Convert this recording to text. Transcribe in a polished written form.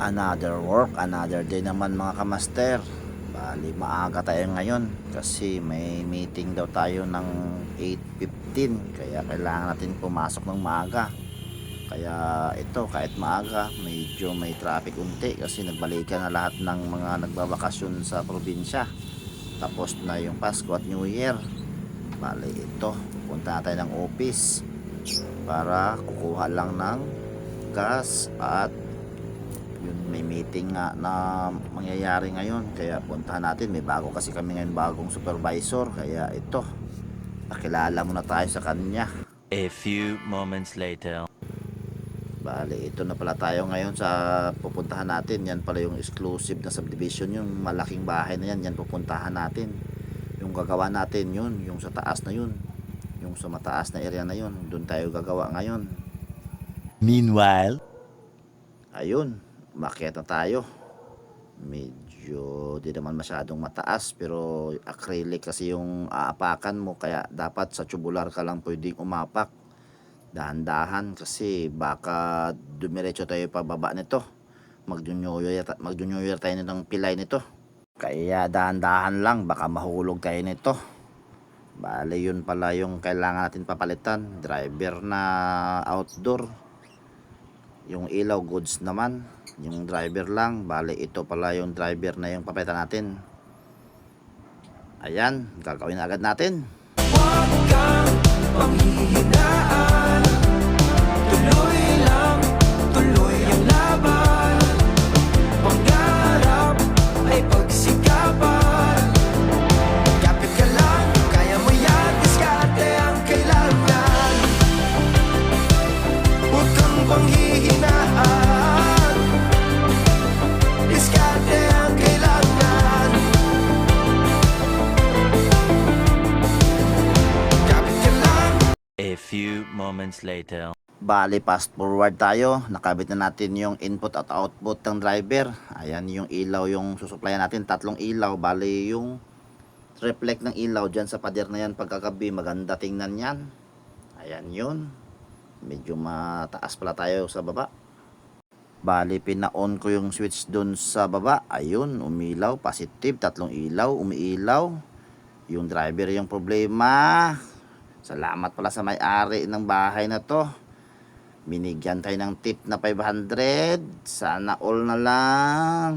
Another work, another day naman mga kamaster. Bali maaga tayo ngayon kasi may meeting daw tayo ng 8:15, kaya kailangan natin pumasok ng maaga. Kaya ito, kahit maaga medyo may traffic unti kasi nagbalikan na lahat ng mga nagbabakasyon sa probinsya. Tapos na yung Pasko at New Year. Bali ito, punta tayo ng office para kukuha lang ng gas at yun, may meeting nga na mangyayari ngayon, kaya puntahan natin. May bago kasi kami ngayon, bagong supervisor, kaya ito, pakilala muna tayo sa kanya. A few moments later. Bali ito na pala tayo ngayon sa pupuntahan natin. Yan pala yung exclusive na subdivision, yung malaking bahay na yan. Yan pupuntahan natin, yung gagawa natin yun, yung sa taas na yun, yung sa mataas na area na yun, doon tayo gagawa ngayon. Meanwhile, Ayun, umakyat na tayo. Medyo di naman masyadong mataas, pero acrylic kasi yung aapakan mo, kaya dapat sa tubular ka lang pwedeng umapak. Dahan-dahan kasi baka dumiretso tayo pababa nito. Mag-junior tayo ng pilay nito. Kaya dahan-dahan lang, baka mahulog tayo nito. Bale yun pala yung kailangan natin papalitan. Driver na outdoor. Yung ilaw goods naman, yung driver lang. Bale ito pala yung driver na yung papalitan natin. Ayan, gagawin na agad natin. Huwag kang panghihinaan, tuloy lang, tuloy ang laban. Pangarap ay pagsikapan. Kapit ka lang, kaya mo yan, diskarte ang kailangan. Huwag kang panghihinaan, diskarte ang kailangan. Kapit ka lang. a few moments later. Bali fast forward tayo, nakabit na natin yung input at output ng driver. Ayan yung ilaw yung susuplayan natin, tatlong ilaw. Bali yung reflect ng ilaw dyan sa pader na yan pagkagabi, maganda tingnan yan. Ayan yun, medyo mataas pala tayo sa baba. Bali pina-on ko yung switch dun sa baba. Ayun, umilaw, positive, tatlong ilaw, umiilaw. Yung driver yung problema. Salamat pala sa may-ari ng bahay na to. Binigyan tayo ng tip na 500. Sana all na lang.